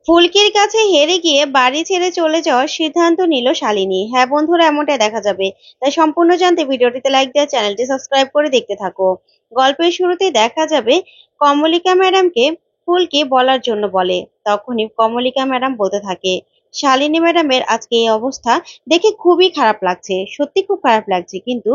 ফুলকির কাছে হেরে গিয়ে বাড়ি ছেড়ে চলে যাওয়ার সিদ্ধান্ত নিল শালিনী। হ্যাঁ বন্ধুরা, এমনটাই দেখা যাবে। তাই সম্পূর্ণ জানতে ভিডিওটিতে লাইক দেওয়া, চ্যানেলটি সাবস্ক্রাইব করে দেখতে থাকো। গল্পের শুরুতেই দেখা যাবে কমলিকা ম্যাডামকে ফুলকি বলার জন্য বলে। তখনই কমলিকা ম্যাডাম বলতে থাকে, শালিনী ম্যাডামের আজকে এই অবস্থা দেখে খুবই খারাপ লাগছে, সত্যি খুব খারাপ লাগছে। কিন্তু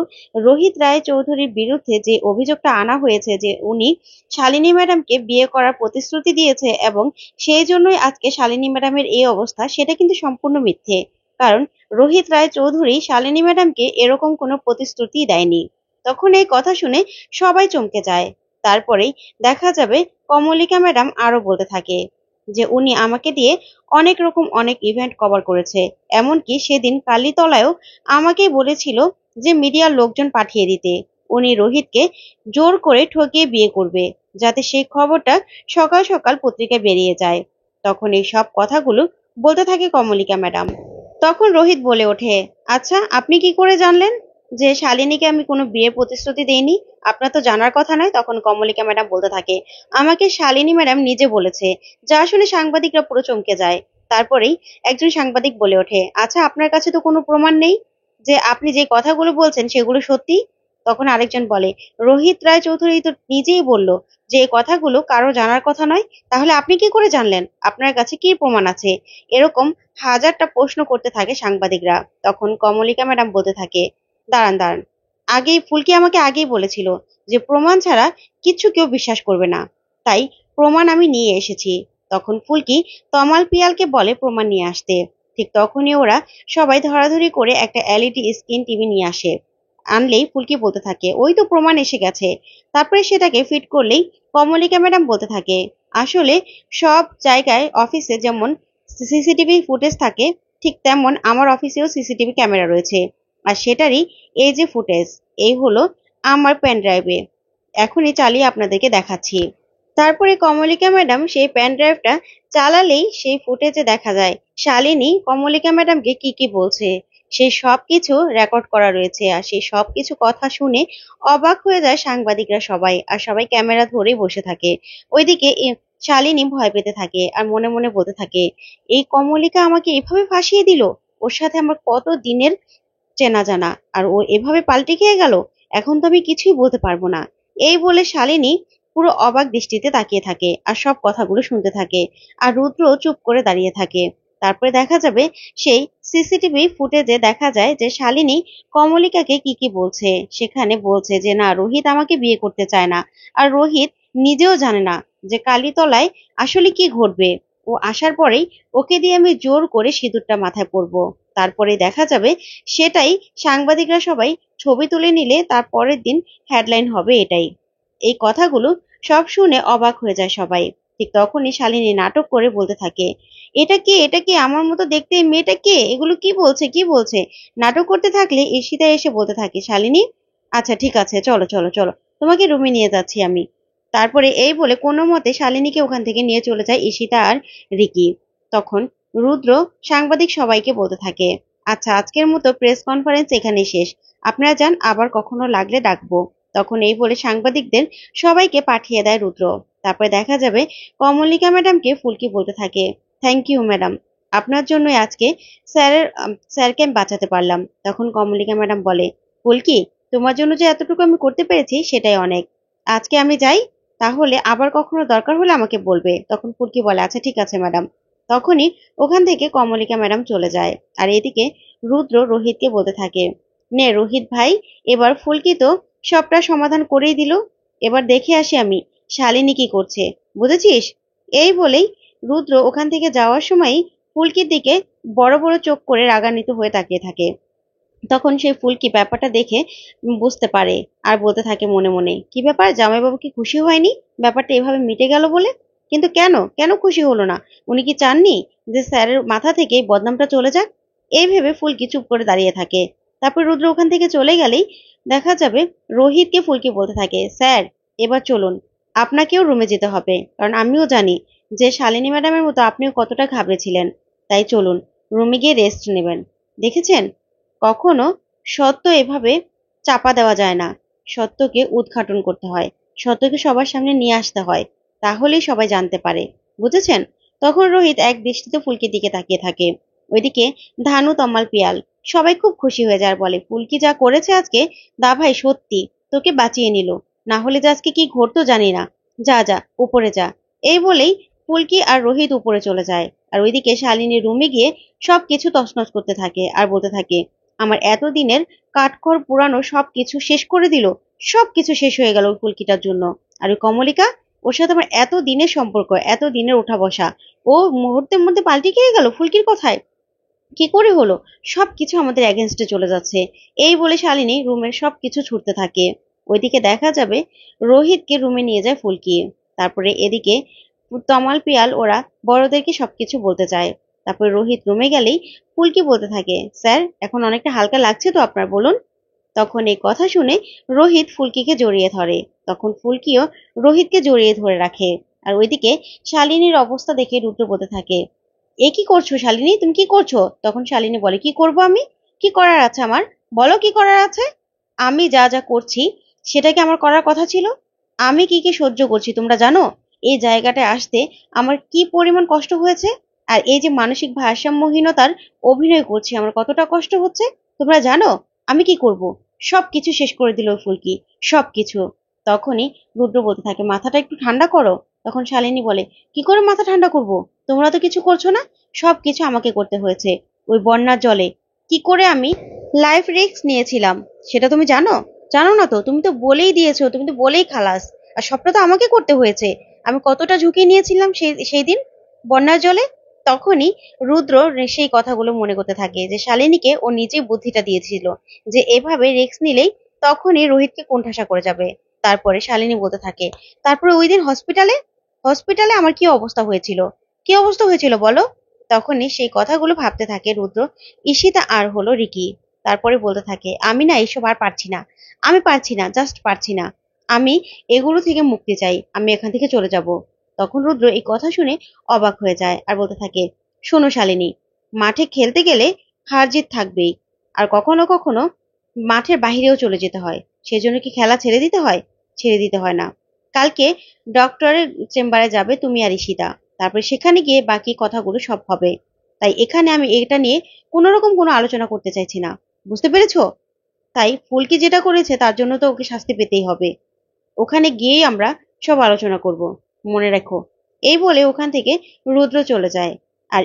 রোহিত রায় চৌধুরীর বিরুদ্ধে যে অভিযোগটা আনা হয়েছে যে উনি শালিনী ম্যাডামকে বিয়ে করার প্রতিশ্রুতি দিয়েছে এবং সেই জন্যই আজকে শালিনী ম্যাডামের এই অবস্থা, সেটা কিন্তু সম্পূর্ণ মিথ্যে। কারণ রোহিত রায় চৌধুরী শালিনী ম্যাডামকে এরকম কোনো প্রতিশ্রুতি দেয়নি। তখন এই কথা শুনে সবাই চমকে যায়। তারপরেই দেখা যাবে কমলিকা ম্যাডাম আরো বলতে থাকে যে উনি আমাকে দিয়ে অনেক ইভেন্ট কভার করেছে। এমনকি সেদিন কালীতলায়ও আমাকেই বলেছিল যে মিডিয়ার লোকজন পাঠিয়ে দিতে। উনি রোহিতকে জোর করে ঠকিয়ে বিয়ে করবে, যাতে সেই খবরটা সকাল সকাল পত্রিকায় বেরিয়ে যায়। তখন এই সব কথাগুলো বলতে থাকে কমলিকা ম্যাডাম। তখন রোহিত বলে ওঠে, আচ্ছা আপনি কি করে জানলেন যে শালিনীকে আমি কোনো বিয়ের প্রতিশ্রুতি দেইনি? আপনার তো জানার কথা নয়। তখন কমলিকা ম্যাডাম বলতে থাকে, আমাকে শালিনী ম্যাডাম নিজে বলেছে। যা শুনে সাংবাদিকরা পুরো চমকে যায়। তারপরেই একজন সাংবাদিক বলে ওঠে, আচ্ছা আপনার কাছে তো কোনো প্রমাণ নেই যে আপনি যে কথাগুলো বলছেন সেগুলো সত্যি? তখন আরেকজন বলে, রোহিত রায় চৌধুরী তো নিজেই বলল যে এই কথাগুলো কারো জানার কথা নয়। তাহলে আপনি কি করে জানলেন? আপনার কাছে কি প্রমাণ আছে? এরকম হাজারটা প্রশ্ন করতে থাকে সাংবাদিকরা। তখন কমলিকা ম্যাডাম বলতে থাকে, দাঁড়ান দাঁড়ান, ফুলকি আমাকে আগেই বলেছিল যে প্রমাণ ছাড়া কিচ্ছু কেউ বিশ্বাস করবে না। তাই প্রমাণ আমি নিয়ে এসেছি। তখন ফুলকি তমাল পিয়ালকে বলে প্রমাণ নিয়ে আসতে। ঠিক তখনই ওরা সবাই ধরাধরি করে একটা এলইডি স্ক্রিন টিভি নিয়ে আসে। আনলেই ফুলকি বলতে থাকে, ওই তো প্রমাণ এসে গেছে। তারপরে সেটাকে ফিট করলেই কমলিকা ম্যাডাম বলতে থাকে, আসলে সব জায়গায় অফিসে যেমন সিসিটিভি ফুটেজ থাকে, ঠিক তেমন আমার অফিসেও সিসিটিভি ক্যামেরা রয়েছে। আর সেটারই এই যে ফুটেজ, এই হলো আমার পেন ড্রাইভে। এখনই চালিয়ে আপনাদেরকে দেখাচ্ছি। তারপরে কমলিকা ম্যাডাম সেই পেন ড্রাইভটা চালালেই সেই ফুটেজে দেখা যায় শালিনী কমলিকা ম্যাডামকে কি কি বলছে। সেই সবকিছু রেকর্ড করা রয়েছে। আর সেই সবকিছু কথা শুনে অবাক হয়ে যায় সাংবাদিকরা সবাই, আর সবাই ক্যামেরা ধরেই বসে থাকে। ওইদিকে শালিনী ভয় পেতে থাকে আর মনে মনে বলতে থাকে, এই কমলিকা আমাকে এভাবে ফাঁসিয়ে দিল। ওর সাথে আমার কত দিনের চেনা জানা, আর ও এভাবে পাল্টে খেয়ে গেল। এখন তো আমি কিছুই বলতে পারবো না। এই বলে শালিনী পুরো অবাক দৃষ্টিতে তাকিয়ে থাকে আর সব কথাগুলো শুনতে থাকে। আর রুদ্র চুপ করে দাঁড়িয়ে থাকে। তারপরে দেখা যাবে সেই সিসিটিভি ফুটেজে দেখা যায় যে শালিনী কমলিকাকে কি কি বলছে। সেখানে বলছে যে না, রোহিত আমাকে বিয়ে করতে চায় না। আর রোহিত নিজেও জানে না যে কালীতলায় আসলে কি ঘটবে। ও আসার পরেই ওকে দিয়ে আমি জোর করে সিঁদুরটা মাথায় পরবো। তারপরে দেখা যাবে সেটাই সাংবাদিকরা সবাই ছবি তুলে নিলে তার পরের দিন হেডলাইন হবে এটাই। এই কথাগুলো সব শুনে অবাক হয়ে যায় সবাই। ঠিক তখনই শালিনী নাটক করে বলতে থাকে, এটা কি আমার মতো দেখতে এই মেয়েটা কে? এগুলো কি বলছে? নাটক করতে থাকলে ঈশিতা এসে বলতে থাকে, শালিনী আচ্ছা ঠিক আছে, চলো চলো চলো, তোমাকে রুমে নিয়ে যাচ্ছি আমি। তারপরে এই বলে কোনো মতে শালিনীকে ওখান থেকে নিয়ে চলে যায় ঈশিতা আর রিকি। তখন রুদ্র সাংবাদিক সবাইকে বলতে থাকে, আচ্ছা আজকের মতো প্রেস কনফারেন্স এখানেই শেষ। আপনারা যান, আবার কখনো লাগলে ডাকবো। তখন এই বলে সাংবাদিকদের সবাইকে পাঠিয়ে দেয় রুদ্র। তারপরে দেখা যাবে কমলিকা ম্যাডামকে ফুলকি বলতে থাকে, থ্যাংক ইউ ম্যাডাম, আপনার জন্যই আজকে স্যারকে আমি বাঁচাতে পারলাম। তখন কমলিকা ম্যাডাম বলে, ফুলকি তোমার জন্য যে এতটুকু আমি করতে পেরেছি সেটাই অনেক। আজকে আমি যাই, তাহলে আবার কখনো দরকার হলে আমাকে বলবে। তখন ফুলকি বলে, আচ্ছা ঠিক আছে ম্যাডাম। তখনই ওখান থেকে কমলিকা ম্যাডাম চলে যায়। আর এদিকে রুদ্র রোহিতকে বলতে থাকে, নে রোহিত ভাই, এবার ফুলকি তো সবটা সমাধান করেই দিল। এবার দেখে আসি আমি শালিনী কি করছে, বুঝেছিস? এই বলেই রুদ্র ওখান থেকে যাওয়ার সময় ফুলকির দিকে বড় বড় চোখ করে রাগান্বিত হয়ে তাকিয়ে থাকে। তখন সেই ফুলকি ব্যাপারটা দেখে বুঝতে পারে আর বলতে থাকে মনে মনে, কি ব্যাপার, জামাইবাবু কি খুশি হয়নি ব্যাপারটা এভাবে মিটে গেল বলে? কিন্তু কেন কেন খুশি হলো না? উনি কি চাননি যে স্যারের মাথা থেকে এই বদনামটা চলে যাক? এই ভেবে ফুলকি চুপ করে দাঁড়িয়ে থাকে। তারপর রুদ্র ওখান থেকে চলে গেলেই দেখা যাবে রোহিতকে ফুলকি বলতে থাকে, স্যার এবার চলুন, আপনাকেও রুমে যেতে হবে। কারণ আমিও জানি যে শালিনী ম্যাডামের মতো আপনিও কতটা ঘাবড়েছিলেন। তাই চলুন, রুমে গিয়ে রেস্ট নেবেন। দেখেছেন, কখনো সত্য এভাবে চাপা দেওয়া যায় না। সত্যকে উদ্ঘাটন করতে হয়, সত্যকে সবার সামনে নিয়ে আসতে হয়, তাহলেই সবাই জানতে পারে। বুঝেছেন? তখন রোহিত এক দৃষ্টিতে ফুলকির দিকে তাকিয়ে থাকে। ওইদিকে ধানু, তমাল, পিয়াল সবাই খুব খুশি হয়ে যায় আর বলে, ফুলকি যা করেছে আজকে, দা ভাই সত্যি তোকে বাঁচিয়ে নিল, না হলে যে আজকে কি ঘটতো জানি না। যা যা উপরে যা। এই বলেই ফুলকি আর রোহিত উপরে চলে যায়। আর ওইদিকে শালিনী রুমে গিয়ে সবকিছু তছনছ করতে থাকে আর বলতে থাকে, আমার এতদিনের কাঠখড় পুরানো সবকিছু শেষ করে দিল। সবকিছু শেষ হয়ে গেল ওই ফুলকিটার জন্য। আর ওই কমলিকা, ওর সাথে আমার এত দিনের সম্পর্ক, এত দিনের ওঠা বসা, ও মুহূর্তের মধ্যে পাল্টে গিয়ে গেল ফুলকির কথায়। কি করে হলো? সবকিছু আমাদের এগেনস্টে চলে যাচ্ছে। এই বলে শালিনী রুমের সবকিছু ছুটতে থাকে। ওইদিকে দেখা যাবে রোহিতকে রুমে নিয়ে যায় ফুলকি। তারপরে এদিকে তমাল, পিয়াল ওরা বড়দেরকে সবকিছু বলতে চায়। তারপরে রোহিত রুমে গেলেই ফুলকি বলতে থাকে, স্যার এখন অনেকটা হালকা লাগছে তো আপনার, বলুন। তখন এই কথা শুনে রোহিত ফুলকিকে জড়িয়ে ধরে। তখন ফুলকিও রোহিতকে জড়িয়ে ধরে রাখে। আর ওইদিকে শালিনীর অবস্থা দেখে রুদ্র বলতে থাকে, এ কি করছো শালিনী, তুমি কি করছো? তখন শালিনী বলে, কি করব আমি? কি করার আছে আমার? বলো কি করার আছে? আমি যা যা করছি সেটা কি আমার করার কথা ছিল? আমি কি কি সহ্য করছি তোমরা জানো? এই জায়গাটায় আসতে আমার কি পরিমাণ কষ্ট হয়েছে। আর এই যে মানসিক ভারসাম্যহীনতার অভিনয় করছি, আমার কতটা কষ্ট হচ্ছে তোমরা জানো? আমি কি করব? সবকিছু শেষ করে দিল ওই ফুলকি, সবকিছু। তখনই রুদ্র বলতে থাকে, মাথাটা একটু ঠান্ডা করো। তখন শালিনী বলে, কি করে মাথা ঠান্ডা করব? তোমরা তো কিছু করছো না। সবকিছু আমাকে করতে হয়েছে। ওই বন্যার জলে কি করে আমি লাইফ রিস্ক নিয়েছিলাম সেটা তুমি জানো? জানো না তো, তুমি তো বলেই দিয়েছো, তুমি তো বলেই খালাস। আর সবটা তো আমাকে করতে হয়েছে। আমি কতটা ঝুঁকি নিয়েছিলাম সেই দিন বন্যার জলে। তখনই রুদ্র সেই কথাগুলো মনে করতে থাকে যে শালিনীকে ও নিজেই বুদ্ধিটা দিয়েছিল যে এভাবে রিস্ক নিলেই তখনই রোহিতকে কোণঠাসা করে যাবে। তারপরে শালিনী বলতে থাকে, তারপরে ওই দিন হসপিটালে হসপিটালে আমার কি অবস্থা হয়েছিল? কি অবস্থা হয়েছিল বলো? তখনই সেই কথাগুলো ভাবতে থাকে রুদ্র, ঈশিতা আর হলো রিকি। তারপরে বলতে থাকে, আমি না এইসব আর পারছি না। আমি পারছি না, জাস্ট পারছি না। আমি এগুলো থেকে মুক্তি চাই, আমি এখান থেকে চলে যাব। তখন রুদ্র এই কথা শুনে অবাক হয়ে যায় আর বলতে থাকে, শোনো শালিনী, মাঠে খেলতে গেলে হার জিত থাকবেই। আর কখনো কখনো মাঠের বাহিরেও চলে যেতে হয়। সেজন্য কি খেলা ছেড়ে দিতে হয়? ছেড়ে দিতে হয় না। কালকে ডক্টরের চেম্বারে যাবে তুমি আর ঈশিতা। তারপরে সেখানে গিয়ে বাকি কথাগুলো সব হবে। তাই এখানে আমি এটা নিয়ে কোনো রকম কোনো আলোচনা করতে চাইছি না। বুঝতে পেরেছো? তাই ফুলকি যেটা করেছে তার জন্য তো ওকে শাস্তি পেতেই হবে। ওখানে গিয়েই আমরা সব আলোচনা করব, মনে রেখো। এই বলে ওখান থেকে রুদ্র চলে যায়। আর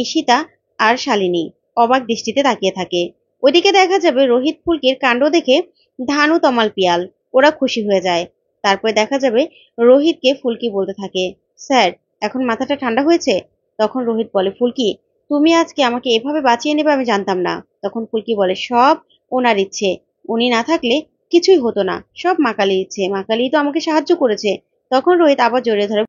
ঈশিতা আর শালিনী অবাক দৃষ্টিতে তাকিয়ে থাকে। ওইদিকে দেখা যাবে রোহিত ফুলকির কাণ্ড দেখে ধানু, তমাল, পিয়াল ওরা খুশি হয়ে যায়। তারপরে দেখা যাবে রোহিতকে ফুলকি বলতে থাকে, স্যার এখন মাথাটা ঠান্ডা হয়েছে? তখন রোহিত বলে, ফুলকি তুমি আজকে আমাকে এভাবে বাঁচিয়ে নেবে আমি জানতাম না। তখন ফুলকি বলে, সব ওনার ইচ্ছে, উনি না থাকলে কিছুই হতো না। সব মা কালীর ইচ্ছে, মা কালী তো আমাকে সাহায্য করেছে। তখন রোহিত আবার জড়িয়ে ধরে